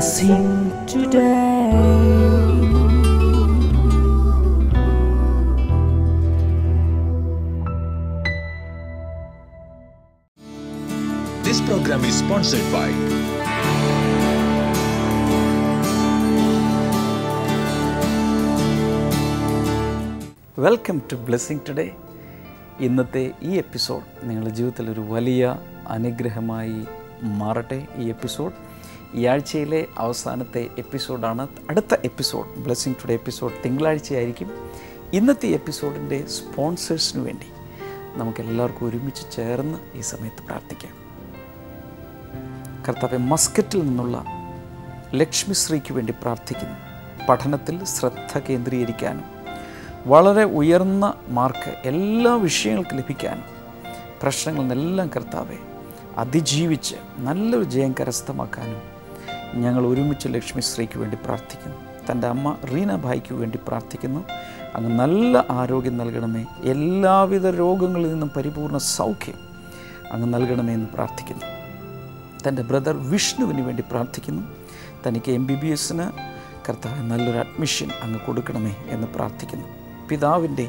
blessing today. This program is sponsored by welcome to blessing today. ഇന്നത്തെ ഈ episode നിങ്ങളുടെ ജീവിതത്തിലൊരു വലിയ അനുഗ്രഹമായി മാറട്ടെ. ഈ എപ്പിസോഡ് ഈ ആഴ്ചയിലെ അവസാനത്തെ എപ്പിസോഡാണ്. അടുത്ത എപ്പിസോഡ് ബ്ലെസ്സിങ് ടുഡേ എപ്പിസോഡ് തിങ്കളാഴ്ചയായിരിക്കും. ഇന്നത്തെ എപ്പിസോഡിൻ്റെ സ്പോൺസേഴ്സിന് വേണ്ടി നമുക്കെല്ലാവർക്കും ഒരുമിച്ച് ചേർന്ന് ഈ സമയത്ത് പ്രാർത്ഥിക്കാം. കർത്താവെ, മസ്കറ്റിൽ നിന്നുള്ള ലക്ഷ്മിശ്രീക്ക് വേണ്ടി പ്രാർത്ഥിക്കുന്നു. പഠനത്തിൽ ശ്രദ്ധ കേന്ദ്രീകരിക്കാനും വളരെ ഉയർന്ന മാർക്ക് എല്ലാ വിഷയങ്ങൾക്കും ലഭിക്കാനും പ്രശ്നങ്ങളിൽ നിന്നെല്ലാം കർത്താവെ അതിജീവിച്ച് നല്ലൊരു ജയം കരസ്ഥമാക്കാനും ഞങ്ങൾ ഒരുമിച്ച് ലക്ഷ്മിശ്രീക്ക് വേണ്ടി പ്രാർത്ഥിക്കുന്നു. തൻ്റെ അമ്മ റീന ഭായിക്ക് വേണ്ടി പ്രാർത്ഥിക്കുന്നു. അങ്ങ് നല്ല ആരോഗ്യം നൽകണമേ, എല്ലാവിധ രോഗങ്ങളിൽ നിന്നും പരിപൂർണ സൗഖ്യം അങ്ങ് നൽകണമേ എന്ന് പ്രാർത്ഥിക്കുന്നു. തൻ്റെ ബ്രദർ വിഷ്ണുവിന് വേണ്ടി പ്രാർത്ഥിക്കുന്നു. തനിക്ക് MBBSന് കർത്താവ് നല്ലൊരു അഡ്മിഷൻ അങ്ങ് കൊടുക്കണമേ എന്ന് പ്രാർത്ഥിക്കുന്നു. പിതാവിൻ്റെ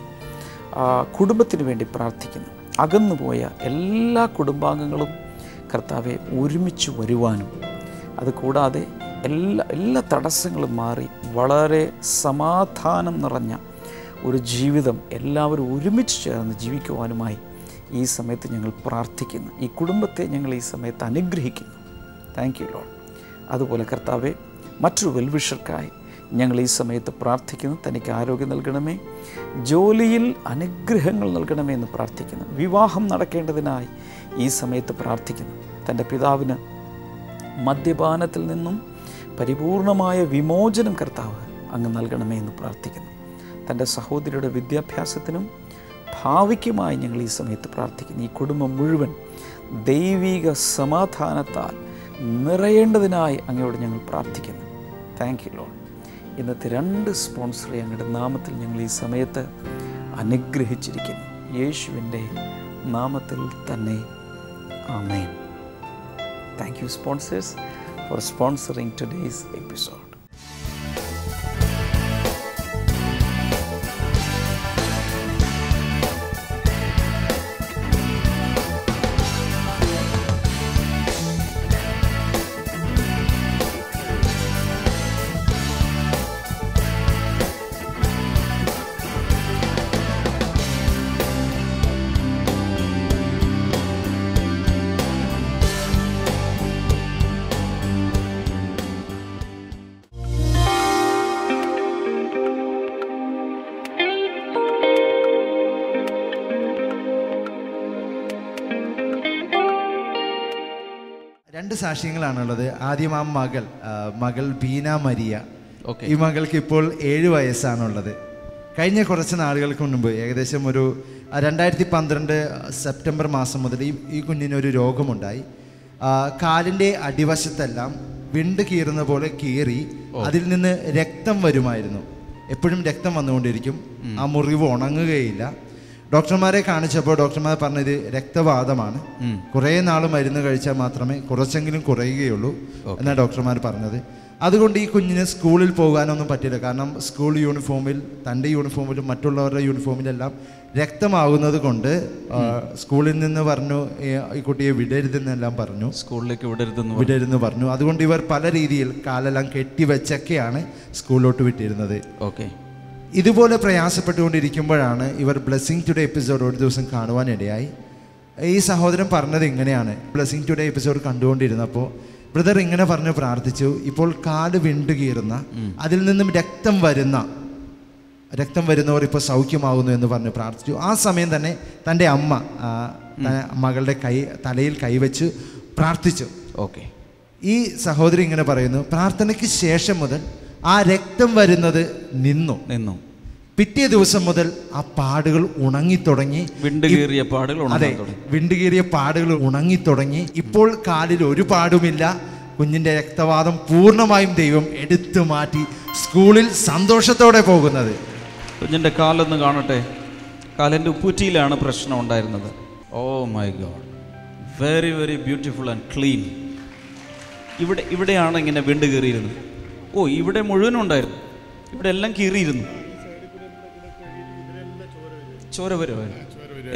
കുടുംബത്തിന് വേണ്ടി പ്രാർത്ഥിക്കുന്നു. അകന്നുപോയ എല്ലാ കുടുംബാംഗങ്ങളും കർത്താവെ ഒരുമിച്ച് വരുവാനും അതുകൂടാതെ എല്ലാ തടസ്സങ്ങളും മാറി വളരെ സമാധാനം നിറഞ്ഞ ഒരു ജീവിതം എല്ലാവരും ഒരുമിച്ച് ചേർന്ന് ജീവിക്കുവാനുമായി ഈ സമയത്ത് ഞങ്ങൾ പ്രാർത്ഥിക്കുന്നു. ഈ കുടുംബത്തെ ഞങ്ങൾ ഈ സമയത്ത് അനുഗ്രഹിക്കുന്നു. Thank you Lord. അതുപോലെ കർത്താവെ, മറ്റൊരു വെൽവിഷർക്കായി ഞങ്ങൾ ഈ സമയത്ത് പ്രാർത്ഥിക്കുന്നു. തനിക്ക് ആരോഗ്യം നൽകണമേ, ജോലിയിൽ അനുഗ്രഹങ്ങൾ നൽകണമേ എന്ന് പ്രാർത്ഥിക്കുന്നു. വിവാഹം നടക്കേണ്ടതിനായി ഈ സമയത്ത് പ്രാർത്ഥിക്കുന്നു. തൻ്റെ പിതാവിന് മദ്യപാനത്തിൽ നിന്നും പരിപൂർണമായ വിമോചനം കർത്താവ് അങ്ങ് നൽകണമേ എന്ന് പ്രാർത്ഥിക്കുന്നു. തൻ്റെ സഹോദരിയുടെ വിദ്യാഭ്യാസത്തിനും ഭാവിക്കുമായി ഞങ്ങൾ ഈ സമയത്ത് പ്രാർത്ഥിക്കുന്നു. ഈ കുടുംബം മുഴുവൻ ദൈവിക സമാധാനത്താൽ നിറയേണ്ടതിനായി അങ്ങയോട് ഞങ്ങൾ പ്രാർത്ഥിക്കുന്നു. Thank you Lord. ഇന്നത്തെ 2 സ്പോൺസറെ അങ്ങയുടെ നാമത്തിൽ ഞങ്ങൾ ഈ സമയത്ത് അനുഗ്രഹിച്ചിരിക്കുന്നു. യേശുവിൻ്റെ നാമത്തിൽ തന്നെ ആമേൻ. Thank you sponsors for sponsoring today's episode. രണ്ട് സാക്ഷ്യങ്ങളാണുള്ളത്. ആദ്യം ആ മകൾ ബീന മരിയ. ഈ മകൾക്ക് ഇപ്പോൾ 7 വയസ്സാണുള്ളത്. കഴിഞ്ഞ കുറച്ച് നാളുകൾക്ക് മുൻപ്, ഏകദേശം ഒരു 2012 സെപ്റ്റംബർ മാസം മുതൽ ഈ കുഞ്ഞിനൊരു രോഗമുണ്ടായി. കാലിൻ്റെ അടിവശത്തെല്ലാം വിണ്ട് കീറുന്ന പോലെ കീറി അതിൽ നിന്ന് രക്തം വരുമായിരുന്നു. എപ്പോഴും രക്തം വന്നുകൊണ്ടിരിക്കും. ആ മുറിവ് ഉണങ്ങുകയില്ല. ഡോക്ടർമാരെ കാണിച്ചപ്പോൾ ഡോക്ടർമാർ പറഞ്ഞത് രക്തവാതമാണ്. കുറേ നാൾ മരുന്ന് കഴിച്ചാൽ മാത്രമേ കുറച്ചെങ്കിലും കുറയുകയുള്ളൂ എന്നാണ് ഡോക്ടർമാർ പറഞ്ഞത്. അതുകൊണ്ട് ഈ കുഞ്ഞിന് സ്കൂളിൽ പോകാനൊന്നും പറ്റില്ല. കാരണം സ്കൂൾ യൂണിഫോമിൽ, തൻ്റെ യൂണിഫോമിലും മറ്റുള്ളവരുടെ യൂണിഫോമിലെല്ലാം രക്തമാകുന്നത് കൊണ്ട് സ്കൂളിൽ നിന്ന് പറഞ്ഞു ഈ കുട്ടിയെ വിടരുതെന്നെല്ലാം പറഞ്ഞു. സ്കൂളിലേക്ക് വിടരുതെന്ന് പറഞ്ഞു. അതുകൊണ്ട് ഇവർ പല രീതിയിൽ കാലെല്ലാം കെട്ടിവെച്ചൊക്കെയാണ് സ്കൂളിലോട്ട് വിട്ടിരുന്നത്. ഓക്കെ. ഇതുപോലെ പ്രയാസപ്പെട്ടുകൊണ്ടിരിക്കുമ്പോഴാണ് ഇവർ ബ്ലെസ്സിങ് ടുഡേ എപ്പിസോഡ് ഒരു ദിവസം കാണുവാനിടയായി. ഈ സഹോദരൻ പറഞ്ഞത് ഇങ്ങനെയാണ്. ബ്ലെസ്സിങ് ടുഡേ എപ്പിസോഡ് കണ്ടുകൊണ്ടിരുന്നപ്പോൾ ബ്രദർ ഇങ്ങനെ പറഞ്ഞു പ്രാർത്ഥിച്ചു, ഇപ്പോൾ കാല് വിണ്ടു കീറുന്ന, അതിൽ നിന്നും രക്തം വരുന്നവർ ഇപ്പോൾ സൗഖ്യമാകുന്നു എന്ന് പറഞ്ഞ് പ്രാർത്ഥിച്ചു. ആ സമയം തന്നെ തൻ്റെ അമ്മ മകളുടെ തലയിൽ കൈവച്ച് പ്രാർത്ഥിച്ചു. ഓക്കെ. ഈ സഹോദരി ഇങ്ങനെ പറയുന്നു, പ്രാർത്ഥനയ്ക്ക് ശേഷം മുതൽ ആ രക്തം വരുന്നത് നിന്നു. പിറ്റേ ദിവസം മുതൽ ആ പാടുകൾ ഉണങ്ങിത്തുടങ്ങി. വിണ്ടുകീറിയ പാടുകൾ ഉണങ്ങിത്തുടങ്ങി. ഇപ്പോൾ കാലിൽ ഒരു പാടുമില്ല. കുഞ്ഞിൻ്റെ രക്തവാതം പൂർണ്ണമായും ദൈവം എടുത്തു മാറ്റി സ്കൂളിൽ സന്തോഷത്തോടെ പോകുന്നത്. കുഞ്ഞിൻ്റെ കാലൊന്ന് കാണട്ടെ. കാലിൻ്റെ ഉപ്പൂറ്റിയിലാണ് പ്രശ്നം ഉണ്ടായിരുന്നത്. Oh my God, very very beautiful and clean. ഇവിടെയാണ് ഇങ്ങനെ വിണ്ട് കീറിയിരുന്നത്. ഓ, ഇവിടെ മുഴുവനും ഉണ്ടായിരുന്നു, ഇവിടെ എല്ലാം കീറിയിരുന്നു. ചോര വരുമായിരുന്നു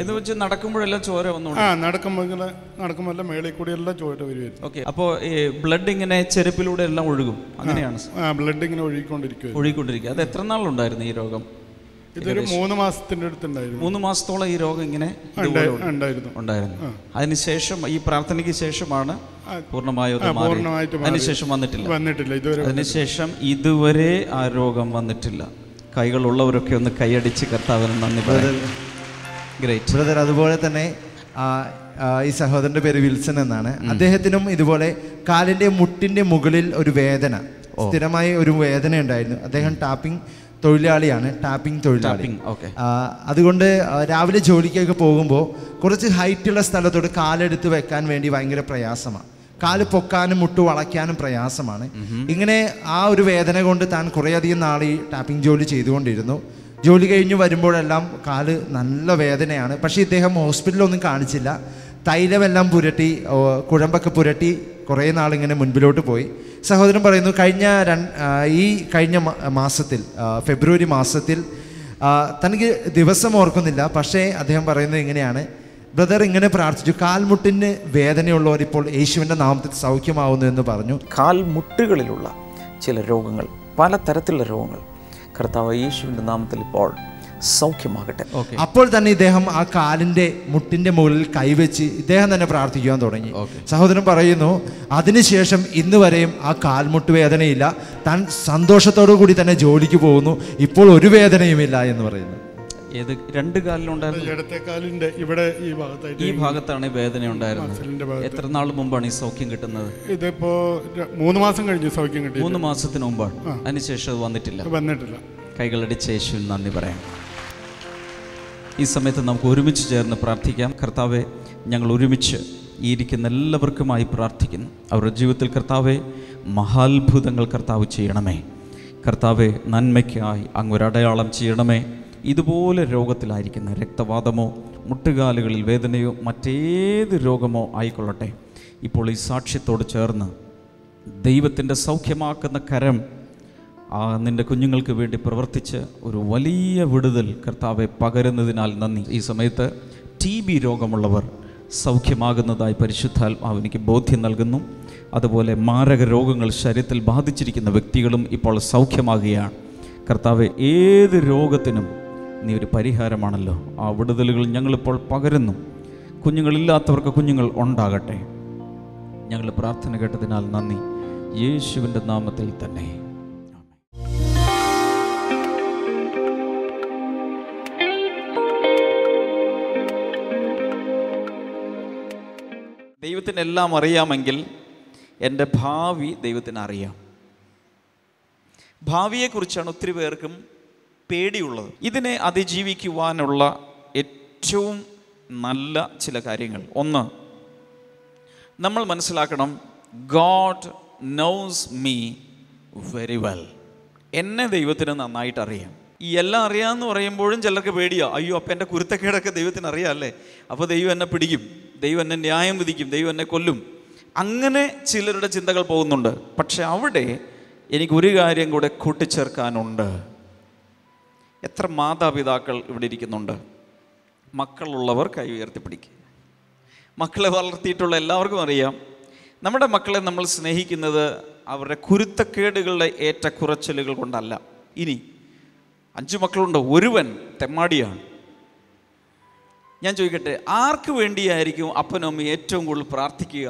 എന്ന് വെച്ച് നടക്കുമ്പോഴെല്ലാം ചോര വന്നു. നടക്കുമ്പോൾ മേളിൽ കൂടി എല്ലാം ചോര വരുമായിരുന്നു. ഓക്കെ, അപ്പോൾ ഈ ബ്ലഡ് ഇങ്ങനെ ചെരുപ്പിലൂടെ എല്ലാം ഒഴുകും, അങ്ങനെയാണ്? ബ്ലഡ് ഇങ്ങനെ ഒഴുകിക്കൊണ്ടിരിക്കുക. അത് എത്ര നാളുണ്ടായിരുന്നു ഈ രോഗം? ഇതൊരു 3 മാസത്തിന്റെ അടുത്തുണ്ടായിരുന്നു. 3 മാസത്തോളം ഈ രോഗം ഇങ്ങനെ ഉണ്ടായിരുന്നു. അതിനുശേഷം ഈ പ്രാർത്ഥനയ്ക്ക് ശേഷമാണ് പൂർണ്ണമായിട്ട് അതിനുശേഷം വന്നിട്ടില്ല ഇതുവരെ. അതിനുശേഷം ഇതുവരെ ആ രോഗം വന്നിട്ടില്ല. കൈകളുള്ളവരൊക്കെ ഒന്ന് കൈയടിച്ച് കർത്താവിന് നന്ദി പറയാം. Great brother. അതുപോലെ തന്നെ ഈ സഹോദരൻ്റെ പേര് വിൽസൺ എന്നാണ്. അദ്ദേഹത്തിനും ഇതുപോലെ കാലിൻ്റെ മുട്ടിൻ്റെ മുകളിൽ ഒരു വേദന, സ്ഥിരമായി ഒരു വേദന ഉണ്ടായിരുന്നു. അദ്ദേഹം ടാപ്പിംഗ് തൊഴിലാളിയാണ്. അതുകൊണ്ട് രാവിലെ ജോലിക്കൊക്കെ പോകുമ്പോൾ കുറച്ച് ഹൈറ്റുള്ള സ്ഥലത്തോട്ട് കാലെടുത്ത് വെക്കാൻ വേണ്ടി ഭയങ്കര പ്രയാസമാണ്. കാല് പൊക്കാനും മുട്ട് വളയ്ക്കാനും പ്രയാസമാണ്. ഇങ്ങനെ ആ ഒരു വേദന കൊണ്ട് താൻ കുറേയധികം നാൾ ഈ ടാപ്പിംഗ് ജോലി ചെയ്തുകൊണ്ടിരുന്നു. ജോലി കഴിഞ്ഞ് വരുമ്പോഴെല്ലാം കാല് നല്ല വേദനയാണ്. പക്ഷേ ഇദ്ദേഹം ഹോസ്പിറ്റലൊന്നും കാണിച്ചില്ല. തൈലമെല്ലാം പുരട്ടി, കുഴമ്പൊക്കെ പുരട്ടി കുറേ നാളിങ്ങനെ മുൻപിലോട്ട് പോയി. സഹോദരൻ പറയുന്നു, കഴിഞ്ഞ മാസത്തിൽ, ഫെബ്രുവരി മാസത്തിൽ, തനിക്ക് ദിവസം ഓർക്കുന്നില്ല, പക്ഷേ അദ്ദേഹം പറയുന്നത് ഇങ്ങനെയാണ്: ബ്രദർ ഇങ്ങനെ പ്രാർത്ഥിച്ചു, കാൽമുട്ടിന് വേദനയുള്ളവർ ഇപ്പോൾ യേശുവിൻ്റെ നാമത്തിൽ സൗഖ്യമാവുന്നു എന്ന് പറഞ്ഞു. കാൽമുട്ടുകളിലുള്ള ചില രോഗങ്ങൾ, പലതരത്തിലുള്ള രോഗങ്ങൾ കർത്താവ് യേശുവിൻ്റെ നാമത്തിൽ ഇപ്പോൾ സൗഖ്യമാകട്ടെ. അപ്പോൾ തന്നെ ഇദ്ദേഹം ആ കാലിൻ്റെ മുട്ടിൻ്റെ മുകളിൽ കൈവച്ച് ഇദ്ദേഹം തന്നെ പ്രാർത്ഥിക്കുവാൻ തുടങ്ങി. സഹോദരൻ പറയുന്നു, അതിനുശേഷം ഇന്ന് വരെയും ആ കാൽമുട്ട് വേദനയില്ല. താൻ സന്തോഷത്തോടു കൂടി തന്നെ ജോലിക്ക് പോകുന്നു. ഇപ്പോൾ ഒരു വേദനയുമില്ല എന്ന് പറയുന്നു. ഏത് 2 കാലിലുണ്ടായിരുന്നു? ഇടത്തെ കാലിന്റെ ഇവിടെ ഈ ഭാഗത്താണ് വേദന ഉണ്ടായിരുന്നത്. എത്ര നാൾ മുമ്പാണ് ഈ സൗഖ്യം കിട്ടുന്നത്? ഇതിപ്പോ 3 മാസം കഴിഞ്ഞ് സൗഖ്യം കിട്ടി. 3 മാസത്തിന് മുമ്പാണ്. അതിനുശേഷം അത് വന്നിട്ടില്ല. കൈകളടിച്ച് യേശുവിന് നന്ദി പറയാം. ഈ സമയത്ത് നമുക്ക് ഒരുമിച്ച് ചേർന്ന് പ്രാർത്ഥിക്കാം. കർത്താവെ, ഞങ്ങൾ ഒരുമിച്ച് ഈ ഇരിക്കുന്ന എല്ലാവർക്കുമായി പ്രാർത്ഥിക്കുന്നു. അവരുടെ ജീവിതത്തിൽ കർത്താവെ മഹാത്ഭുതങ്ങൾ കർത്താവ് ചെയ്യണമേ. കർത്താവെ, നന്മയ്ക്കായി അങ്ങൊരടയാളം ചെയ്യണമേ. ഇതുപോലെ രോഗത്തിലായിരിക്കുന്ന രക്തവാതമോ മുട്ടുകാലുകളിൽ വേദനയോ മറ്റേത് രോഗമോ ആയിക്കൊള്ളട്ടെ, ഇപ്പോൾ ഈ സാക്ഷ്യത്തോട് ചേർന്ന് ദൈവത്തിൻ്റെ സൗഖ്യമാക്കുന്ന കരം നിൻ്റെ കുഞ്ഞുങ്ങൾക്ക് വേണ്ടി പ്രവർത്തിച്ച് ഒരു വലിയ വിടുതൽ കർത്താവെ പകരുന്നതിനാൽ നന്ദി. ഈ സമയത്ത് TB രോഗമുള്ളവർ സൗഖ്യമാകുന്നതായി പരിശുദ്ധാത്മാവ് എനിക്ക് ബോധ്യം നൽകുന്നു. അതുപോലെ മാരക രോഗങ്ങൾ ശരീരത്തിൽ ബാധിച്ചിരിക്കുന്ന വ്യക്തികളും ഇപ്പോൾ സൗഖ്യമാകുകയാണ്. കർത്താവെ, ഏത് രോഗത്തിനും നീ ഒരു പരിഹാരമാണല്ലോ. ആ വിടുതലുകൾ ഞങ്ങളിപ്പോൾ പകരുന്നു. കുഞ്ഞുങ്ങളില്ലാത്തവർക്ക് കുഞ്ഞുങ്ങൾ ഉണ്ടാകട്ടെ. ഞങ്ങൾ പ്രാർത്ഥന കേട്ടതിനാൽ നന്ദി, യേശുവിൻ്റെ നാമത്തിൽ തന്നെ. ദൈവത്തിന് എല്ലാം അറിയാമെങ്കിൽ എൻ്റെ ഭാവി ദൈവത്തിന് അറിയാം. ഭാവിയെക്കുറിച്ചാണ് ഒത്തിരി പേർക്കും പേടിയുള്ളത്. ഇതിനെ അതിജീവിക്കുവാനുള്ള ഏറ്റവും നല്ല ചില കാര്യങ്ങൾ, ഒന്ന്, നമ്മൾ മനസ്സിലാക്കണം, God knows me very well. എന്നെ ദൈവത്തിന് നന്നായിട്ട് അറിയാം. ഈ എല്ലാം അറിയാമെന്ന് പറയുമ്പോഴും ചിലർക്ക് പേടിയാ. അയ്യോ, അപ്പം എൻ്റെ കുരുത്തക്കേടൊക്കെ ദൈവത്തിന് അറിയാം അല്ലേ, അപ്പോൾ ദൈവം എന്നെ പിടിക്കും, ദൈവം എന്നെ ന്യായം വിധിക്കും, ദൈവം എന്നെ കൊല്ലും. അങ്ങനെ ചിലരുടെ ചിന്തകൾ പോകുന്നുണ്ട്. പക്ഷെ അവിടെ എനിക്കൊരു കാര്യം കൂടെ കൂട്ടിച്ചേർക്കാനുണ്ട്. എത്ര മാതാപിതാക്കൾ ഇവിടെ ഇരിക്കുന്നുണ്ട്? മക്കളുള്ളവർ കൈ ഉയർത്തിപ്പിടിക്കുക. മക്കളെ വളർത്തിയിട്ടുള്ള എല്ലാവർക്കും അറിയാം, നമ്മുടെ മക്കളെ നമ്മൾ സ്നേഹിക്കുന്നത് അവരുടെ കുരുത്തക്കേടുകളുടെ ഏറ്റക്കുറച്ചിലുകൾ കൊണ്ടല്ല. ഇനി 5 മക്കളുണ്ട്, ഒരുവൻ തെമ്മാടിയാണ്. ഞാൻ ചോദിക്കട്ടെ, ആർക്ക് വേണ്ടിയായിരിക്കും അപ്പനും അമ്മയും ഏറ്റവും കൂടുതൽ പ്രാർത്ഥിക്കുക?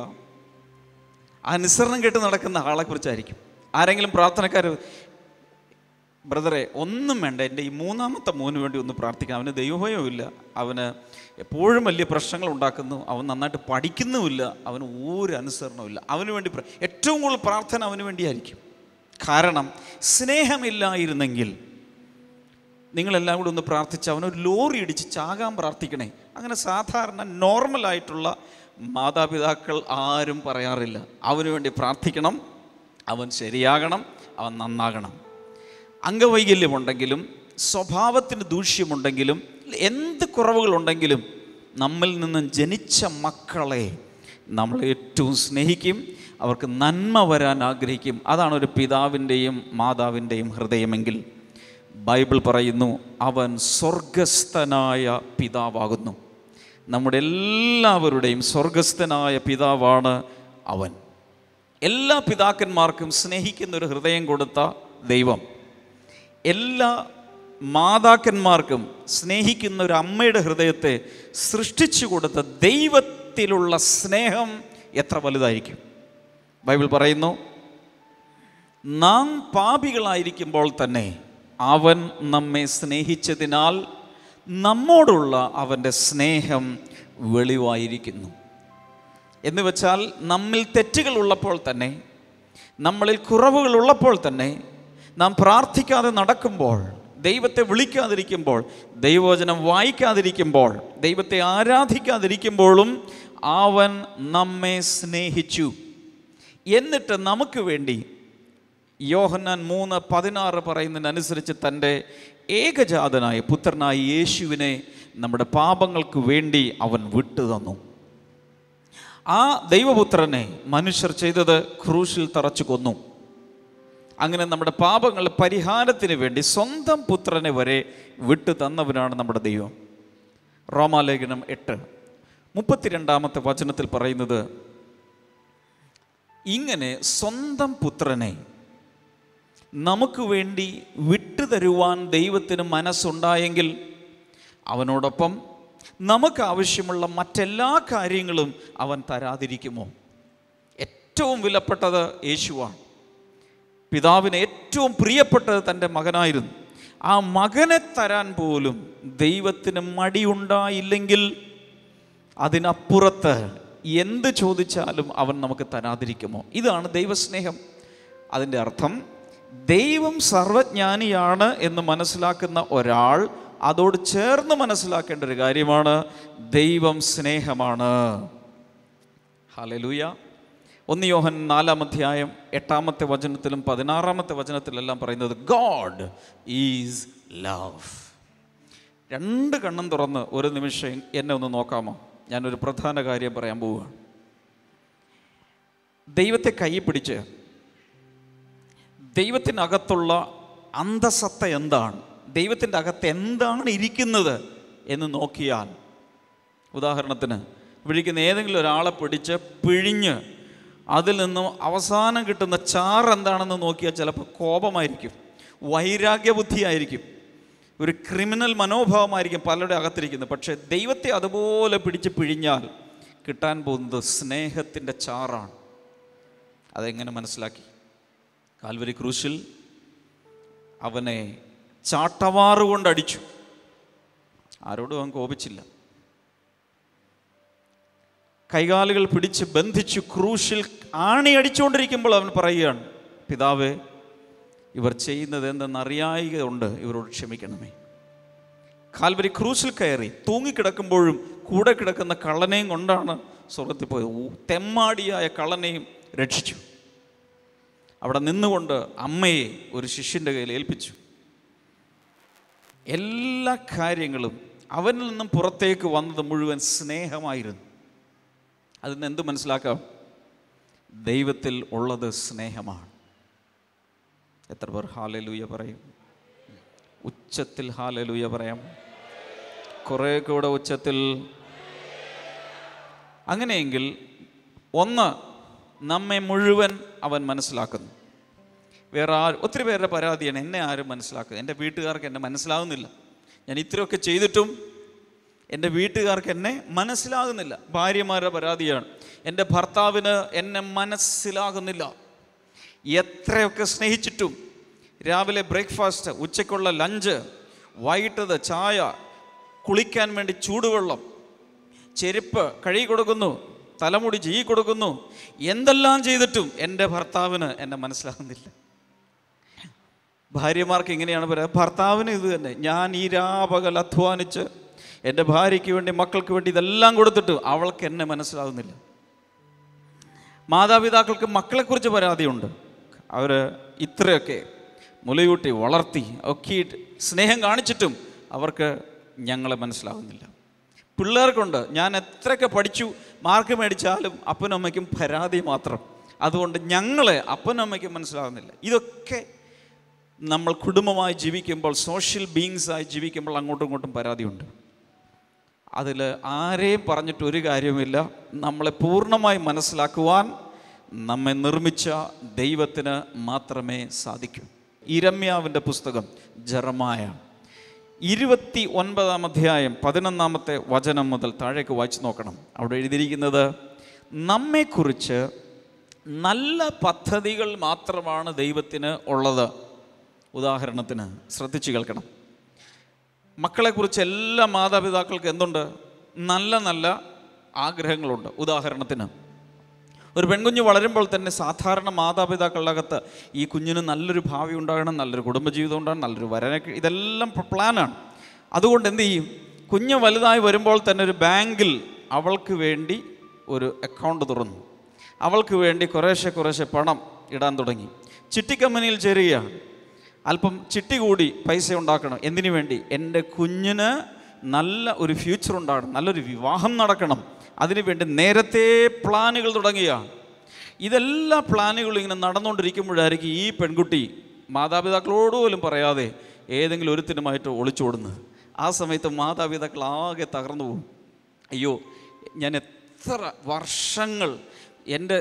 അനുസരണം കേട്ട് നടക്കുന്ന ആളെക്കുറിച്ചായിരിക്കും. ആരെങ്കിലും പ്രാർത്ഥനക്കാർ, ബ്രദറെ ഒന്നും വേണ്ട, എൻ്റെ ഈ 3ാമത്തെ മോന് വേണ്ടി ഒന്ന് പ്രാർത്ഥിക്കാം, അവന് ദൈവഭയവുമില്ല, അവന് എപ്പോഴും വലിയ പ്രശ്നങ്ങൾ ഉണ്ടാക്കുന്നു, അവൻ നന്നായിട്ട് പഠിക്കുന്നുമില്ല, അവന് ഒരു അനുസരണവുമില്ല, അവന് വേണ്ടി ഏറ്റവും കൂടുതൽ പ്രാർത്ഥന അവന് വേണ്ടിയായിരിക്കും. കാരണം സ്നേഹമില്ലായിരുന്നെങ്കിൽ നിങ്ങളെല്ലാം കൂടി ഒന്ന് പ്രാർത്ഥിച്ച് അവനൊരു ലോറി ഇടിച്ച് ചാകാൻ പ്രാർത്ഥിക്കണേ. അങ്ങനെ സാധാരണ നോർമലായിട്ടുള്ള മാതാപിതാക്കൾ ആരും പറയാറില്ല. അവന് വേണ്ടി പ്രാർത്ഥിക്കണം, അവൻ ശരിയാകണം, അവൻ നന്നാകണം. അംഗവൈകല്യമുണ്ടെങ്കിലും സ്വഭാവത്തിന് ദൂഷ്യമുണ്ടെങ്കിലും എന്ത് കുറവുകളുണ്ടെങ്കിലും നമ്മിൽ നിന്നും ജനിച്ച മക്കളെ നമ്മൾ ഏറ്റവും സ്നേഹിക്കും, അവർക്ക് നന്മ വരാൻ ആഗ്രഹിക്കും. അതാണ് ഒരു പിതാവിൻ്റെയും മാതാവിൻ്റെയും ഹൃദയമെങ്കിൽ ബൈബിൾ പറയുന്നു, അവൻ സ്വർഗസ്ഥനായ പിതാവാകുന്നു. നമ്മുടെ എല്ലാവരുടെയും സ്വർഗസ്ഥനായ പിതാവാണ് അവൻ. എല്ലാ പിതാക്കന്മാർക്കും സ്നേഹിക്കുന്നൊരു ഹൃദയം കൊടുത്ത ദൈവം, എല്ലാ മാതാക്കന്മാർക്കും സ്നേഹിക്കുന്ന ഒരു അമ്മയുടെ ഹൃദയത്തെ സൃഷ്ടിച്ചു കൊടുത്ത ദൈവത്തിലുള്ള സ്നേഹം എത്ര വലുതായിരിക്കും. ബൈബിൾ പറയുന്നു, നാം പാപികളായിരിക്കുമ്പോൾ തന്നെ അവൻ നമ്മെ സ്നേഹിച്ചതിനാൽ നമ്മോടുള്ള അവൻ്റെ സ്നേഹം വെളിവായിരിക്കുന്നു. എന്ന് വെച്ചാൽ നമ്മിൽ തെറ്റുകൾ ഉള്ളപ്പോൾ തന്നെ, നമ്മളിൽ കുറവുകൾ ഉള്ളപ്പോൾ തന്നെ, നാം പ്രാർത്ഥിക്കാതെ നടക്കുമ്പോൾ, ദൈവത്തെ വിളിക്കാതിരിക്കുമ്പോൾ, ദൈവവചനം വായിക്കാതിരിക്കുമ്പോൾ, ദൈവത്തെ ആരാധിക്കാതിരിക്കുമ്പോഴും അവൻ നമ്മെ സ്നേഹിച്ചു. എന്നിട്ട് നമുക്ക് വേണ്ടി യോഹന്നാൻ 3:16 പറയുന്നതിനനുസരിച്ച് തൻ്റെ ഏകജാതനായ പുത്രനായ യേശുവിനെ നമ്മുടെ പാപങ്ങൾക്ക് വേണ്ടി അവൻ വിട്ടു തന്നു. ആ ദൈവപുത്രനെ മനുഷ്യർ ചെയ്തത് ക്രൂശിൽ തറച്ചു കൊന്നു. അങ്ങനെ നമ്മുടെ പാപങ്ങളുടെ പരിഹാരത്തിന് വേണ്ടി സ്വന്തം പുത്രനെ വരെ വിട്ടു തന്നവനാണ് നമ്മുടെ ദൈവം. റോമാലേഖനം 8:32 പറയുന്നത്, ഇങ്ങനെ സ്വന്തം പുത്രനെ നമുക്ക് വേണ്ടി വിട്ടുതരുവാൻ ദൈവത്തിന് മനസ്സുണ്ടായെങ്കിൽ അവനോടൊപ്പം നമുക്ക് ആവശ്യമുള്ള മറ്റെല്ലാ കാര്യങ്ങളും അവൻ തരാതിരിക്കുമോ? ഏറ്റവും വിലപ്പെട്ടത് യേശുവാണ്. പിതാവിന് ഏറ്റവും പ്രിയപ്പെട്ടത് തൻ്റെ മകനായിരുന്നു. ആ മകനെ തരാൻ പോലും ദൈവത്തിന് മടിയുണ്ടായില്ലെങ്കിൽ അതിനപ്പുറത്ത് എന്ത് ചോദിച്ചാലും അവൻ നമുക്ക് തരാതിരിക്കുമോ? ഇതാണ് ദൈവസ്നേഹം. അതിൻ്റെ അർത്ഥം, ദൈവം സർവജ്ഞാനിയാണ് എന്ന് മനസ്സിലാക്കുന്ന ഒരാൾ അതോട് ചേർന്ന് മനസ്സിലാക്കേണ്ട ഒരു കാര്യമാണ്, ദൈവം സ്നേഹമാണ്. ഹല്ലേലൂയ. 1 യോഹന്നാൻ 4:8 16 പറയുന്നത്, ഗോഡ് ഈസ് ലവ്. 2 കണ്ണും തുറന്ന് ഒരു നിമിഷം എന്നെ ഒന്ന് നോക്കാമോ? ഞാനൊരു പ്രധാന കാര്യം പറയാൻ പോവുകയാണ്. ദൈവത്തെ കൈ പിടിച്ച് ദൈവത്തിനകത്തുള്ള അന്തസത്ത എന്താണ്, ദൈവത്തിൻ്റെ അകത്ത് എന്താണ് ഇരിക്കുന്നത് എന്ന് നോക്കിയാൽ, ഉദാഹരണത്തിന് വിളിക്കുന്ന ഏതെങ്കിലും ഒരാളെ പിടിച്ച് പിഴിഞ്ഞ് അതിൽ നിന്നും അവസാനം കിട്ടുന്ന ചാറ് എന്താണെന്ന് നോക്കിയാൽ ചിലപ്പോൾ കോപമായിരിക്കും, വൈരാഗ്യബുദ്ധിയായിരിക്കും, ഒരു ക്രിമിനൽ മനോഭാവമായിരിക്കും പലരുടെ അകത്തിരിക്കുന്നത്. പക്ഷേ ദൈവത്തെ അതുപോലെ പിടിച്ച് പിഴിഞ്ഞാൽ കിട്ടാൻ പോകുന്നത് സ്നേഹത്തിൻ്റെ ചാറാണ്. അതെങ്ങനെ മനസ്സിലാക്കി? കാൽവരി ക്രൂശിൽ അവനെ ചാട്ടവാറുകൊണ്ട് അടിച്ചു. ആരോടും അവൻ കോപിച്ചില്ല. കൈകാലുകൾ പിടിച്ച് ബന്ധിച്ചു ക്രൂശിൽ ആണി അടിച്ചുകൊണ്ടിരിക്കുമ്പോൾ അവൻ പറയുകയാണ്, പിതാവേ, ഇവർ ചെയ്യുന്നത് എന്തെന്നറിയായികയുണ്ട്, ഇവരോട് ക്ഷമിക്കണമേ. കാൽവരി ക്രൂശിൽ കയറി തൂങ്ങിക്കിടക്കുമ്പോഴും കൂടെ കിടക്കുന്ന കള്ളനെയും കൊണ്ടാണ് സ്വർഗത്തിൽ പോയത്. തെമ്മാടിയായ കള്ളനെയും രക്ഷിച്ചു. അവിടെ നിന്നുകൊണ്ട് അമ്മയെ ഒരു ശിഷ്യൻ്റെ കയ്യിൽ ഏൽപ്പിച്ചു. എല്ലാ കാര്യങ്ങളും അവനിൽ നിന്നും പുറത്തേക്ക് വന്നത് മുഴുവൻ സ്നേഹമായിരുന്നു. അതിന് എന്ത് മനസ്സിലാക്കാം? ദൈവത്തിൽ ഉള്ളത് സ്നേഹമാണ്. എത്ര പേർ ഹല്ലേലൂയ പറയും? ഉച്ചത്തിൽ ഹല്ലേലൂയ പറയാം. കുറേ കൂടെ ഉച്ചത്തിൽ. അങ്ങനെയെങ്കിൽ ഒന്ന്, നമ്മെ മുഴുവൻ അവൻ മനസ്സിലാക്കുന്നു. ഒത്തിരി പേരുടെ പരാതിയാണ്, എന്നെ ആരും മനസ്സിലാക്കുക, എൻ്റെ വീട്ടുകാർക്ക് എന്നെ മനസ്സിലാകുന്നില്ല, ഞാൻ ഇത്രയൊക്കെ ചെയ്തിട്ടും എൻ്റെ വീട്ടുകാർക്ക് എന്നെ മനസ്സിലാകുന്നില്ല. ഭാര്യമാരുടെ പരാതിയാണ്, എൻ്റെ ഭർത്താവിന് എന്നെ മനസ്സിലാകുന്നില്ല. എത്രയൊക്കെ സ്നേഹിച്ചിട്ടും രാവിലെ ബ്രേക്ക്ഫാസ്റ്റ്, ഉച്ചയ്ക്കുള്ള ലഞ്ച്, വൈകിട്ടത് ചായ, കുളിക്കാൻ വേണ്ടി ചൂടുവെള്ളം, ചെരുപ്പ് കഴുകി കൊടുക്കുന്നു, തലമുടി ചെയ്യി കൊടുക്കുന്നു, എന്തെല്ലാം ചെയ്തിട്ടും എൻ്റെ ഭർത്താവിന് എന്നെ മനസ്സിലാകുന്നില്ല. ഭാര്യമാർക്ക് ഇങ്ങനെയാണ് പറയുക, ഭർത്താവിന് ഇത് തന്നെ, ഞാൻ ഈ രാപകൽ അധ്വാനിച്ച് എൻ്റെ ഭാര്യയ്ക്ക് വേണ്ടി, മക്കൾക്ക് വേണ്ടി ഇതെല്ലാം കൊടുത്തിട്ട് അവൾക്ക് എന്നെ മനസ്സിലാകുന്നില്ല. മാതാപിതാക്കൾക്ക് മക്കളെക്കുറിച്ച് പരാതിയുണ്ട്. അവർ ഇത്രയൊക്കെ മുലയൂട്ടി വളർത്തി ഒക്കെ സ്നേഹം കാണിച്ചിട്ടും അവർക്ക് ഞങ്ങളെ മനസ്സിലാകുന്നില്ല. പിള്ളേർക്കുണ്ട്, ഞാൻ എത്രയൊക്കെ പഠിച്ചു, മാർക്ക് മേടിച്ചാലും അപ്പനും അമ്മയ്ക്കും പരാതി മാത്രം. അതുകൊണ്ട് ഞങ്ങളെ അപ്പനും അമ്മയ്ക്കും മനസ്സിലാകുന്നില്ല. ഇതൊക്കെ നമ്മൾ കുടുംബമായി ജീവിക്കുമ്പോൾ, സോഷ്യൽ ബീയിങ്സായി ജീവിക്കുമ്പോൾ അങ്ങോട്ടും ഇങ്ങോട്ടും പരാതിയുണ്ട്. അതിൽ ആരെയും പറഞ്ഞിട്ട് ഒരു കാര്യവുമില്ല. നമ്മളെ പൂർണ്ണമായി മനസ്സിലാക്കുവാൻ നമ്മെ നിർമ്മിച്ച ദൈവത്തിന് മാത്രമേ സാധിക്കൂ. ഇരമ്യാവിൻ്റെ പുസ്തകം ജെറമായ 29-ാം അധ്യായം 11-ാമത്തെ വചനം മുതൽ താഴേക്ക് വായിച്ചു നോക്കണം. അവിടെ എഴുതിയിരിക്കുന്നത്, നമ്മെക്കുറിച്ച് നല്ല പദ്ധതികൾ മാത്രമാണ് ദൈവത്തിന് ഉള്ളത്. ഉദാഹരണത്തിന് ശ്രദ്ധിച്ചു കേൾക്കണം. മക്കളെക്കുറിച്ച് എല്ലാ മാതാപിതാക്കൾക്ക് എന്തുണ്ട്? നല്ല നല്ല ആഗ്രഹങ്ങളുണ്ട്. ഉദാഹരണത്തിന് ഒരു പെൺകുഞ്ഞ് വളരുമ്പോൾ തന്നെ സാധാരണ മാതാപിതാക്കളുടെ അകത്ത് ഈ കുഞ്ഞിന് നല്ലൊരു ഭാവി ഉണ്ടാകണം, നല്ലൊരു കുടുംബജീവിതം ഉണ്ടാകണം, നല്ലൊരു വരനൊക്കെ, ഇതെല്ലാം പ്ലാനാണ്. അതുകൊണ്ട് എന്ത് ചെയ്യും? കുഞ്ഞ് വലുതായി വരുമ്പോൾ തന്നെ ഒരു ബാങ്കിൽ അവൾക്ക് വേണ്ടി ഒരു അക്കൗണ്ട് തുറന്നു, അവൾക്ക് വേണ്ടി കുറേശ്ശെ പണം ഇടാൻ തുടങ്ങി. ചിട്ടി കമ്പനിയിൽ ചേരുകയാണ്. അല്പം ചിട്ടി കൂടി പൈസ ഉണ്ടാക്കണം. എന്തിനു വേണ്ടി? എൻ്റെ കുഞ്ഞിന് നല്ല ഒരു ഫ്യൂച്ചർ ഉണ്ടാകണം, നല്ലൊരു വിവാഹം നടക്കണം. അതിനുവേണ്ടി നേരത്തെ പ്ലാനുകൾ തുടങ്ങുകയാണ്. ഇതെല്ലാ പ്ലാനുകളും ഇങ്ങനെ നടന്നുകൊണ്ടിരിക്കുമ്പോഴായിരിക്കും ഈ പെൺകുട്ടി മാതാപിതാക്കളോട് പോലും പറയാതെ ഏതെങ്കിലും ഒരുത്തിനുമായിട്ട് ഒളിച്ചോടുന്നത്. ആ സമയത്ത് മാതാപിതാക്കൾ ആകെ തകർന്നു പോകും. അയ്യോ, ഞാൻ എത്ര വർഷങ്ങൾ എൻ്റെ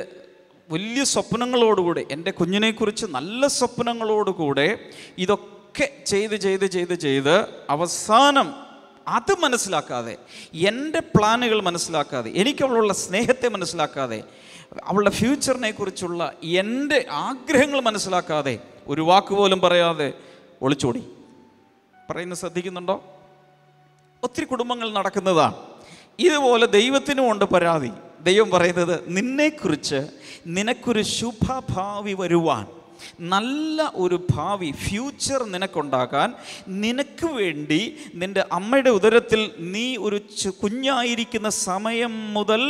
വലിയ സ്വപ്നങ്ങളോടുകൂടെ, എൻ്റെ കുഞ്ഞിനെക്കുറിച്ച് നല്ല സ്വപ്നങ്ങളോടുകൂടെ ഇതൊക്കെ ചെയ്ത് അവസാനം അത് മനസ്സിലാക്കാതെ, എൻ്റെ പ്ലാനുകൾ മനസ്സിലാക്കാതെ, എനിക്ക് അവളുള്ള സ്നേഹത്തെ മനസ്സിലാക്കാതെ, അവളുടെ ഫ്യൂച്ചറിനെ കുറിച്ചുള്ള എൻ്റെ ആഗ്രഹങ്ങൾ മനസ്സിലാക്കാതെ, ഒരു വാക്കുപോലും പറയാതെ ഒളിച്ചോടി. പറയുന്നത് ശ്രദ്ധിക്കുന്നുണ്ടോ? ഒത്തിരി കുടുംബങ്ങൾ നടക്കുന്നതാണ്. ഇതുപോലെ ദൈവത്തിനുമുണ്ട് പരാതി. ദൈവം പറയുന്നത്, നിന്നെക്കുറിച്ച് നിനക്കൊരു ശുഭഭാവി വരുവാൻ, നല്ല ഒരു ഭാവി ഫ്യൂച്ചർ നിനക്കുണ്ടാകാൻ, നിനക്ക് വേണ്ടി നിൻ്റെ അമ്മയുടെ ഉദരത്തിൽ നീ ഒരു കുഞ്ഞായിരിക്കുന്ന സമയം മുതൽ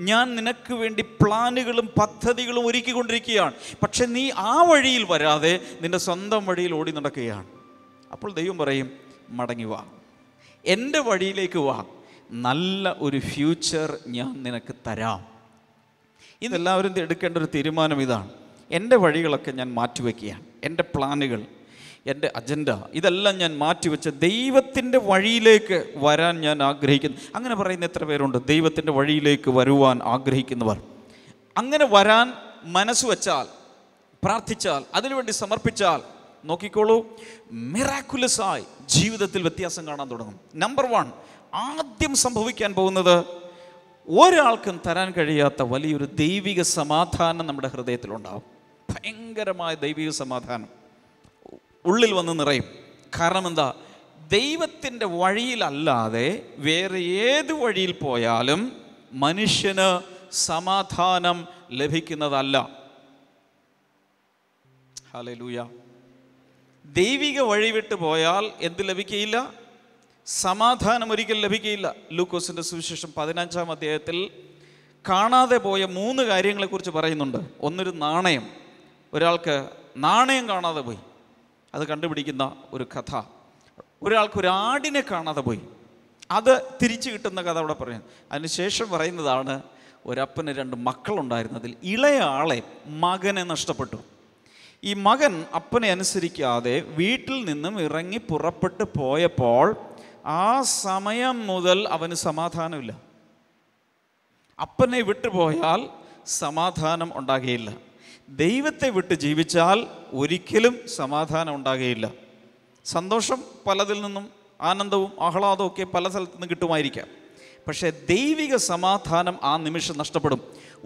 ഞാൻ നിനക്ക് വേണ്ടി പ്ലാനുകളും പദ്ധതികളും ഒരുക്കിക്കൊണ്ടിരിക്കുകയാണ്. പക്ഷെ നീ ആ വഴിയിൽ വരാതെ നിൻ്റെ സ്വന്തം വഴിയിൽ ഓടി നടക്കുകയാണ്. അപ്പോൾ ദൈവം പറയും, മടങ്ങി വാ, എൻ്റെ വഴിയിലേക്ക് വാ, നല്ല ഒരു ഫ്യൂച്ചർ ഞാൻ നിനക്ക് തരാം. ഇതെല്ലാവരും എടുക്കേണ്ട ഒരു തീരുമാനം ഇതാണ്. എൻ്റെ വഴികളൊക്കെ ഞാൻ മാറ്റിവെക്കുകയാണ്. എൻ്റെ പ്ലാനുകൾ, എൻ്റെ അജണ്ട, ഇതെല്ലാം ഞാൻ മാറ്റിവെച്ച് ദൈവത്തിൻ്റെ വഴിയിലേക്ക് വരാൻ ഞാൻ ആഗ്രഹിക്കുന്നു. അങ്ങനെ പറയുന്ന എത്ര പേരുണ്ട്? ദൈവത്തിൻ്റെ വഴിയിലേക്ക് വരുവാൻ ആഗ്രഹിക്കുന്നവർ. അങ്ങനെ വരാൻ മനസ്സ് വെച്ചാൽ, പ്രാർത്ഥിച്ചാൽ, അതിനുവേണ്ടി സമർപ്പിച്ചാൽ, നോക്കിക്കോളൂ, മിറാക്കുലസായി ജീവിതത്തിൽ വ്യത്യാസം കാണാൻ തുടങ്ങും. നമ്പർ 1, ആദ്യം സംഭവിക്കാൻ പോകുന്നത്, ഒരാൾക്കും തരാൻ കഴിയാത്ത വലിയൊരു ദൈവിക സമാധാനം നമ്മുടെ ഹൃദയത്തിലുണ്ടാവും. ഭയങ്കരമായ ദൈവിക സമാധാനം ഉള്ളിൽ വന്ന് നിറയും. കാരണം എന്താ? ദൈവത്തിൻ്റെ വഴിയിലല്ലാതെ വേറെ ഏത് വഴിയിൽ പോയാലും മനുഷ്യന് സമാധാനം ലഭിക്കുന്നതല്ല. ഹല്ലേലൂയ. ദൈവിക വഴി വിട്ട് പോയാൽ എന്ത് ലഭിക്കുകയില്ല? സമാധാനം ഒരിക്കലും ലഭിക്കുകയില്ല. ലൂക്കോസിൻ്റെ സുവിശേഷം 15-ാം അധ്യായത്തിൽ കാണാതെ പോയ 3 കാര്യങ്ങളെക്കുറിച്ച് പറയുന്നുണ്ട്. ഒന്നൊരു നാണയം. ഒരാൾക്ക് നാണയം കാണാതെ പോയി, അത് കണ്ടുപിടിക്കുന്ന ഒരു കഥ. ഒരാൾക്കൊരു ആടിനെ കാണാതെ പോയി, അത് തിരിച്ചു കിട്ടുന്ന കഥ അവിടെ പറയുന്നു. അതിനുശേഷം പറയുന്നതാണ്, ഒരപ്പന് 2 മക്കളുണ്ടായിരുന്നു. അതിൽ ഇളയ ആളെ, മകനെ നഷ്ടപ്പെട്ടു. ഈ മകൻ അപ്പനെ അനുസരിക്കാതെ വീട്ടിൽ നിന്നും ഇറങ്ങി പുറപ്പെട്ട് പോയപ്പോൾ ആ സമയം മുതൽ അവന് സമാധാനമില്ല. അപ്പനെ വിട്ടുപോയാൽ സമാധാനം ഉണ്ടാകുകയില്ല. ദൈവത്തെ വിട്ട് ജീവിച്ചാൽ ഒരിക്കലും സമാധാനം ഉണ്ടാകുകയില്ല. സന്തോഷം പലതിൽ നിന്നും, ആനന്ദവും ആഹ്ലാദവും ഒക്കെ പല സ്ഥലത്തു നിന്ന് കിട്ടുമായിരിക്കാം. പക്ഷേ ദൈവിക സമാധാനം ആ നിമിഷം നഷ്ടപ്പെടും.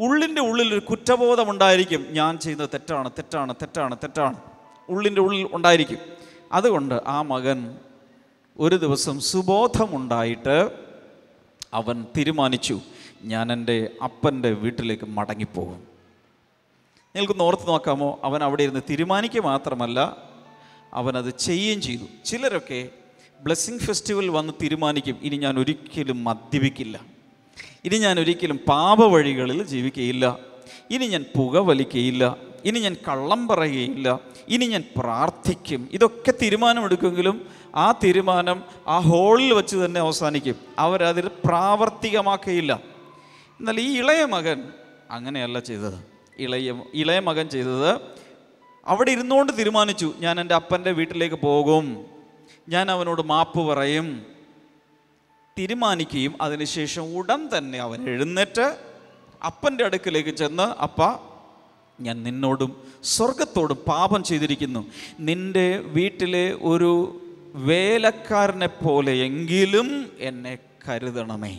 ഉള്ളിൻ്റെ ഉള്ളിലൊരു കുറ്റബോധം ഉണ്ടായിരിക്കും. ഞാൻ ചെയ്യുന്നത് തെറ്റാണ്, തെറ്റാണ്, തെറ്റാണ്, തെറ്റാണ്, ഉള്ളിൻ്റെ ഉള്ളിൽ ഉണ്ടായിരിക്കും. അതുകൊണ്ട് ആ മകൻ ഒരു ദിവസം സുബോധമുണ്ടായിട്ട് അവൻ തീരുമാനിച്ചു, ഞാൻ എൻ്റെ അപ്പൻ്റെ വീട്ടിലേക്ക് മടങ്ങിപ്പോകും. നിങ്ങൾക്കൊന്ന് ഓർത്ത് നോക്കാമോ? അവൻ അവിടെ ഇരുന്ന് തീരുമാനിക്കുക മാത്രമല്ല, അവനത് ചെയ്യുകയും ചെയ്തു. ചിലരൊക്കെ ബ്ലെസ്സിങ് ഫെസ്റ്റിവൽ വന്ന് തീരുമാനിക്കും, ഇനി ഞാൻ ഒരിക്കലും മദ്യപിക്കില്ല, ഇനി ഞാൻ ഒരിക്കലും പാപവഴികളിൽ ജീവിക്കുകയില്ല, ഇനി ഞാൻ പുകവലിക്കുകയില്ല, ഇനി ഞാൻ കള്ളം പറയുകയില്ല, ഇനി ഞാൻ പ്രാർത്ഥിക്കും. ഇതൊക്കെ തീരുമാനമെടുക്കുമെങ്കിലും ആ തീരുമാനം ആ ഹോളിൽ വെച്ച് തന്നെ അവസാനിക്കും. അവരതിൽ പ്രാവർത്തികമാക്കുകയില്ല. എന്നാൽ ഈ ഇളയ മകൻ അങ്ങനെയല്ല ചെയ്തത്. ഇളയ മകൻ ചെയ്തത്, അവിടെ ഇരുന്നുകൊണ്ട് തീരുമാനിച്ചു, ഞാൻ എൻ്റെ അപ്പൻ്റെ വീട്ടിലേക്ക് പോകും, ഞാൻ അവനോട് മാപ്പ് പറയും, തീരുമാനിക്കുകയും അതിനുശേഷം ഉടൻ തന്നെ അവൻ എഴുന്നേറ്റ് അപ്പൻ്റെ അടുക്കിലേക്ക് ചെന്ന്, അപ്പ, ഞാൻ നിന്നോടും സ്വർഗത്തോടും പാപം ചെയ്തിരിക്കുന്നു, നിൻ്റെ വീട്ടിലെ ഒരു വേലക്കാരനെ പോലെയെങ്കിലും എന്നെ കരുതണമേ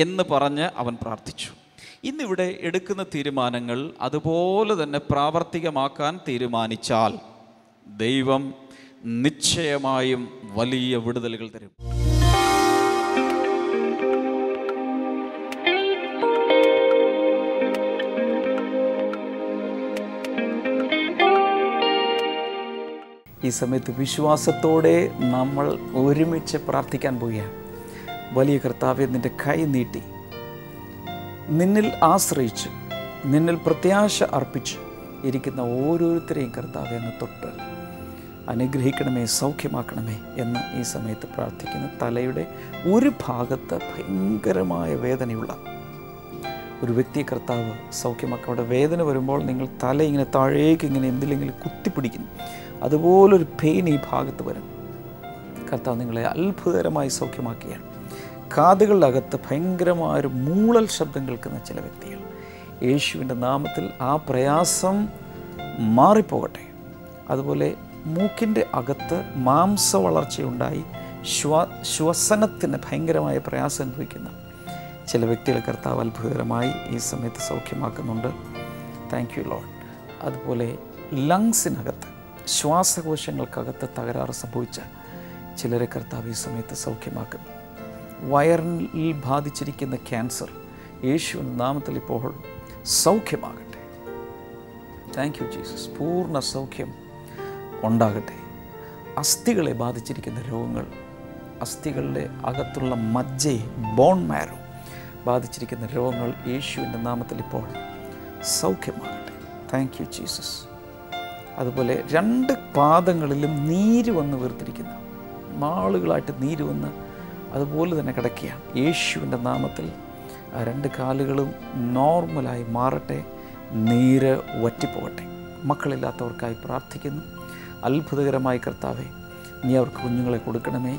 എന്ന് പറഞ്ഞ് അവൻ പ്രാർത്ഥിച്ചു. ഇന്നിവിടെ എടുക്കുന്ന തീരുമാനങ്ങൾ അതുപോലെ തന്നെ പ്രാവർത്തികമാക്കാൻ തീരുമാനിച്ചാൽ ദൈവം നിശ്ചയമായും വലിയ വിടുതലുകൾ തരും. ഈ സമയത്ത് വിശ്വാസത്തോടെ നമ്മൾ ഒരുമിച്ച് പ്രാർത്ഥിക്കാൻ പോവുകയാണ്. വലിയ കർത്താവേ, നിൻ്റെ കൈ നീട്ടി നിന്നിൽ ആശ്രയിച്ച് നിന്നിൽ പ്രത്യാശ അർപ്പിച്ച് ഇരിക്കുന്ന ഓരോരുത്തരെയും കർത്താവേ അങ്ങ് തൊട്ട് അനുഗ്രഹിക്കണമേ, സൗഖ്യമാക്കണമേ എന്ന് ഈ സമയത്ത് പ്രാർത്ഥിക്കുന്നു. തലയുടെ ഒരു ഭാഗത്ത് ഭയങ്കരമായ വേദനയുള്ള ഒരു വ്യക്തിയെ കർത്താവ് സൗഖ്യമാക്കുക. അവിടെ വേദന വരുമ്പോൾ നിങ്ങൾ തല ഇങ്ങനെ താഴേക്ക് ഇങ്ങനെ എന്തിലെങ്കിലും കുത്തിപ്പിടിക്കുന്നു, അതുപോലൊരു പെയിൻ ഈ ഭാഗത്ത് വരും. കർത്താവ് നിങ്ങളെ അത്ഭുതകരമായി സൗഖ്യമാക്കുകയാണ്. കാതുകളുടെ അകത്ത് ഭയങ്കരമായൊരു മൂളൽ ശബ്ദം കേൾക്കുന്ന ചില വ്യക്തികൾ, യേശുവിൻ്റെ നാമത്തിൽ ആ പ്രയാസം മാറിപ്പോകട്ടെ. അതുപോലെ മൂക്കിൻ്റെ അകത്ത് മാംസ വളർച്ചയുണ്ടായി ശ്വസനത്തിന് ഭയങ്കരമായ പ്രയാസം അനുഭവിക്കുന്ന ചില വ്യക്തികളെ കർത്താവ് അത്ഭുതകരമായി ഈ സമയത്ത് സൗഖ്യമാക്കുന്നുണ്ട്. Thank you Lord. അതുപോലെ ലങ്സിനകത്ത്, ശ്വാസകോശങ്ങൾക്കകത്ത് തകരാറ് സംഭവിച്ച ചിലരെ കർത്താവ് ഈ സമയത്ത് സൗഖ്യമാക്കുന്നു. വയറിൽ ബാധിച്ചിരിക്കുന്ന ക്യാൻസർ യേശുവിൻ്റെ നാമത്തിൽ ഇപ്പോൾ സൗഖ്യമാകട്ടെ. Thank you Jesus. പൂർണ്ണ സൗഖ്യം ഉണ്ടാകട്ടെ. അസ്ഥികളെ ബാധിച്ചിരിക്കുന്ന രോഗങ്ങൾ, അസ്ഥികളുടെ അകത്തുള്ള മജ്ജയെ, ബോൺ മാരോ ബാധിച്ചിരിക്കുന്ന രോഗങ്ങൾ യേശുവിൻ്റെ നാമത്തിൽ ഇപ്പോൾ സൗഖ്യമാകട്ടെ. Thank you Jesus. അതുപോലെ 2 പാദങ്ങളിലും നീര് വന്ന് വീർത്തിരിക്കുന്ന, നാളുകളായിട്ട് നീര് വന്ന് അതുപോലെ തന്നെ കിടക്കുകയാണ്. യേശുവിൻ്റെ നാമത്തിൽ ആ 2 കാലുകളും നോർമലായി മാറട്ടെ, നീര് വറ്റിപ്പോകട്ടെ. മക്കളില്ലാത്തവർക്കായി പ്രാർത്ഥിക്കുന്നു. അത്ഭുതകരമായി കർത്താവേ, നീ അവർക്ക് കുഞ്ഞുങ്ങളെ കൊടുക്കണമേ.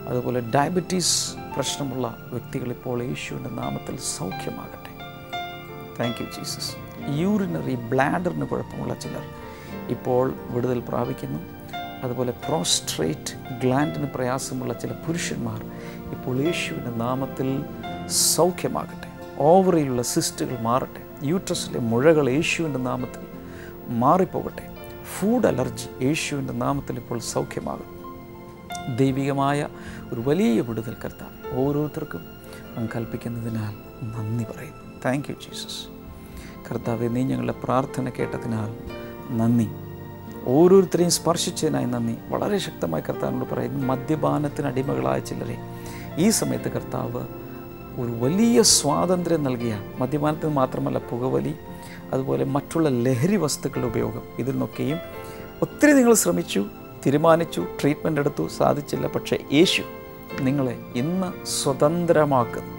അതുപോലെ ഡയബറ്റീസ് പ്രശ്നമുള്ള വ്യക്തികളിപ്പോൾ യേശുവിൻ്റെ നാമത്തിൽ സൗഖ്യമാകട്ടെ. Thank you Jesus. യൂറിനറി ബ്ലാഡറിന് കുഴപ്പമുള്ള ചിലർ ഇപ്പോൾ വിടുതൽ പ്രാപിക്കുന്നു. അതുപോലെ പ്രോസ്ട്രേറ്റ് ഗ്ലാൻഡിന് പ്രയാസമുള്ള ചില പുരുഷന്മാർ ഇപ്പോൾ യേശുവിൻ്റെ നാമത്തിൽ സൗഖ്യമാകട്ടെ. ഓവറിയിലുള്ള സിസ്റ്റുകൾ മാറട്ടെ. യൂട്രസിലെ മുഴകൾ യേശുവിൻ്റെ നാമത്തിൽ മാറിപ്പോകട്ടെ. ഫുഡ് അലർജി യേശുവിൻ്റെ നാമത്തിൽ ഇപ്പോൾ സൗഖ്യമാകും. ദൈവികമായ ഒരു വലിയ വിടുതൽ കർത്താവ് ഓരോരുത്തർക്കും അങ്ങ് കൽപ്പിക്കുന്നതിനാൽ നന്ദി പറയുന്നു. Thank you Jesus. കർത്താവെ, നീ ഞങ്ങളുടെ പ്രാർത്ഥന കേട്ടതിനാൽ നന്ദി. ഓരോരുത്തരെയും സ്പർശിച്ചതിനായി നന്ദി. വളരെ ശക്തമായി കർത്താവിനോട് പറയുന്നു, മദ്യപാനത്തിന് അടിമകളായ ചിലരെ ഈ സമയത്ത് കർത്താവ് ഒരു വലിയ സ്വാതന്ത്ര്യം നൽകിയാണ്. മദ്യപാനത്തിന് മാത്രമല്ല, പുകവലി, അതുപോലെ മറ്റുള്ള ലഹരി വസ്തുക്കളുടെ ഉപയോഗം, ഇതിൽ നിന്നൊക്കെയും ഒത്തിരി നിങ്ങൾ ശ്രമിച്ചു, തീരുമാനിച്ചു, ട്രീറ്റ്മെൻ്റ് എടുത്തു, സാധിച്ചില്ല. പക്ഷേ യേശു നിങ്ങളെ ഇന്ന് സ്വതന്ത്രമാക്കുന്നു.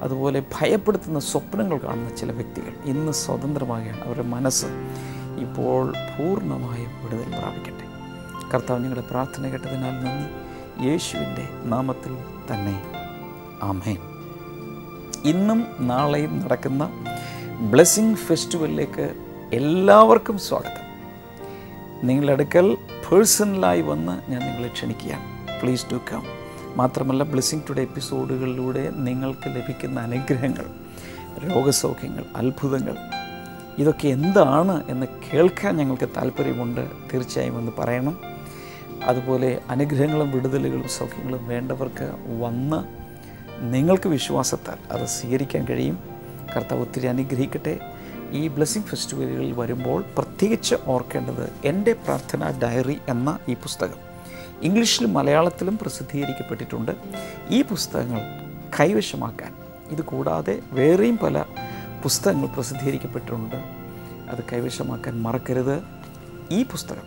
അതുപോലെ ഭയപ്പെടുത്തുന്ന സ്വപ്നങ്ങൾ കാണുന്ന ചില വ്യക്തികൾ ഇന്ന് സ്വതന്ത്രമാകുകയാണ്. അവരുടെ മനസ്സ് ഇപ്പോൾ പൂർണ്ണമായും വിടുതൽ പ്രാപിക്കട്ടെ. കർത്താവ് ഞങ്ങളുടെ പ്രാർത്ഥന കേട്ടതിനാൽ നന്ദി. യേശുവിൻ്റെ നാമത്തിൽ തന്നെ ആമേൻ. ഇന്നും നാളെയും നടക്കുന്ന ബ്ലെസ്സിങ് ഫെസ്റ്റിവലിലേക്ക് എല്ലാവർക്കും സ്വാഗതം. നിങ്ങളുടെ അടുക്കൽ പേഴ്സണലായി വന്ന് ഞാൻ നിങ്ങളെ ക്ഷണിക്കുകയാണ്. Please do come. മാത്രമല്ല, ബ്ലെസ്സിങ് ടുഡേ എപ്പിസോഡുകളിലൂടെ നിങ്ങൾക്ക് ലഭിക്കുന്ന അനുഗ്രഹങ്ങൾ, രോഗസൗഖ്യങ്ങൾ, അത്ഭുതങ്ങൾ, ഇതൊക്കെ എന്താണ് എന്ന് കേൾക്കാൻ ഞങ്ങൾക്ക് താല്പര്യമുണ്ട്. തീർച്ചയായും ഒന്ന് പറയണം. അതുപോലെ അനുഗ്രഹങ്ങളും വിടുതലുകളും സൗഖ്യങ്ങളും വേണ്ടവർക്ക് വന്ന് നിങ്ങൾക്ക് വിശ്വാസത്താൽ അത് സ്വീകരിക്കാൻ കഴിയും. കർത്താവ് ഒത്തിരി അനുഗ്രഹിക്കട്ടെ. ഈ ബ്ലെസ്സിങ് ഫെസ്റ്റിവലുകളിൽ വരുമ്പോൾ പ്രത്യേകിച്ച് ഓർക്കേണ്ടത് എൻ്റെ പ്രാർത്ഥനാ ഡയറി എന്ന ഈ പുസ്തകം ഇംഗ്ലീഷിലും മലയാളത്തിലും പ്രസിദ്ധീകരിക്കപ്പെട്ടിട്ടുണ്ട്. ഈ പുസ്തകങ്ങൾ കൈവശമാക്കാൻ, ഇത് കൂടാതെ വേറെയും പല പുസ്തകങ്ങൾ പ്രസിദ്ധീകരിക്കപ്പെട്ടിട്ടുണ്ട്, അത് കൈവശമാക്കാൻ മറക്കരുത്. ഈ പുസ്തകം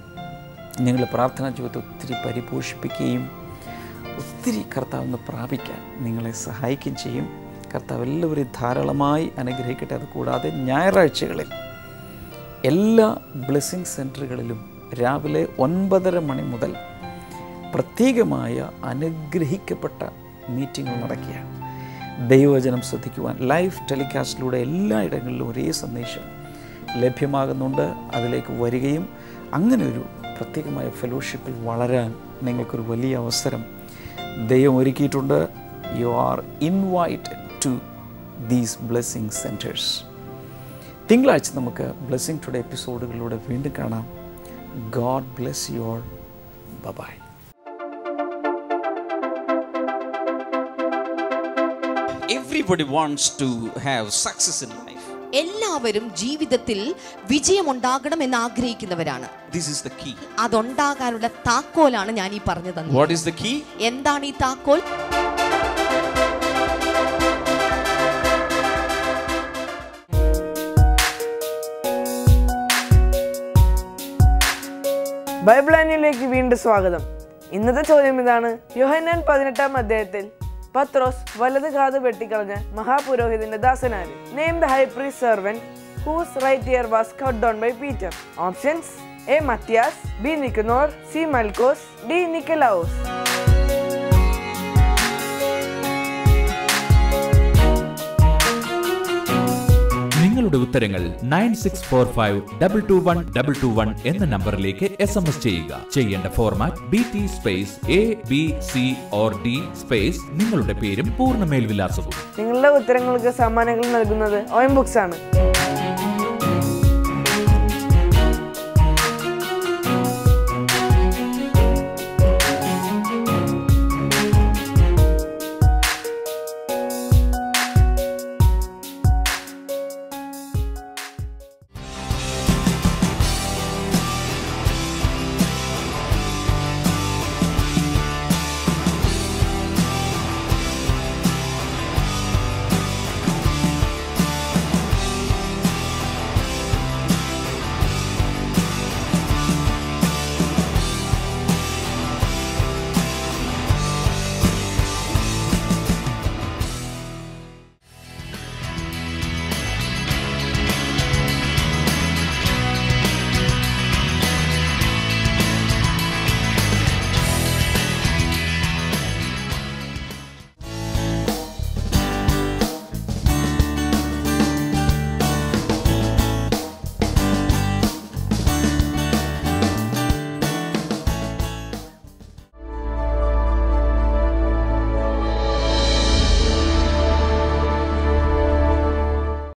നിങ്ങളുടെ പ്രാർത്ഥനാ ജീവിതത്തെ ഒത്തിരി പരിപോഷിപ്പിക്കുകയും ഒത്തിരി കർത്താവിന് പ്രാപിക്കാൻ നിങ്ങളെ സഹായിക്കുകയും ചെയ്യും. കർത്താവ് എല്ലാവരെയും ധാരാളമായി അനുഗ്രഹിക്കട്ടെ. അതുകൂടാതെ ഞായറാഴ്ചകളിൽ എല്ലാ ബ്ലെസ്സിങ് സെൻറ്ററുകളിലും രാവിലെ 9:30 മണി മുതൽ പ്രത്യേകമായ അനുഗ്രഹിക്കപ്പെട്ട മീറ്റിങ്ങുകൾ നടക്കുകയാണ്. ദൈവവചനം ശ്രദ്ധിക്കുവാൻ ലൈവ് ടെലികാസ്റ്റിലൂടെ എല്ലായിടങ്ങളിലും ഒരേ സന്ദേശം ലഭ്യമാകുന്നുണ്ട്. അതിലേക്ക് വരികയും അങ്ങനെ ഒരു പ്രത്യേകമായ ഫെലോഷിപ്പിൽ വളരാൻ നിങ്ങൾക്കൊരു വലിയ അവസരം ദൈവം ഒരുക്കിയിട്ടുണ്ട്. You are invited to these blessing centres. തിങ്കളാഴ്ച നമുക്ക് ബ്ലെസ്സിങ് ടുഡേ എപ്പിസോഡുകളിലൂടെ വീണ്ടും കാണാം. God bless you all. Bye. Everybody wants to have success in life. എല്ലാവരും ജീവിതത്തിൽ വിജയമുണ്ടാകണമെന്ന് ആഗ്രഹിക്കുന്നവരാണ്. This is the key. അതുണ്ടാകാനുള്ള താക്കോലാണ് ഞാൻ ഈ പറഞ്ഞു തന്നത്. What is the key? എന്താണ് ഈ താക്കോൽ? ബൈബിൾ ആനിലേക്ക് വീണ്ടും സ്വാഗതം. ഇന്നത്തെ ചോദ്യം ഇതാണ്: യോഹന്നാൻ 18-ാം അധ്യായത്തിൽ പത്രോസ് വലത് കാത് വെട്ടിക്കളഞ്ഞ മഹാപുരോഹിതന്റെ ദാസനാര്? Name the high priest servant whose right ear was cut down by Peter. Options: A Mathias, B Nicanor, C Malchus, D Nicolaus. നിങ്ങളുടെ ഉത്തരങ്ങൾ 9645221221 എന്ന നമ്പറിലേക്ക് SMS ചെയ്യുക. ചെയ്യേണ്ട format BT space ABC or D space നിങ്ങളുടെ പേരും പൂർണ്ണ മേൽവിലാസവും. നിങ്ങളുടെ ഉത്തരങ്ങൾക്ക് സമ്മാനങ്ങൾ നൽകുന്നത് OM ബുക്സ് ആണ്.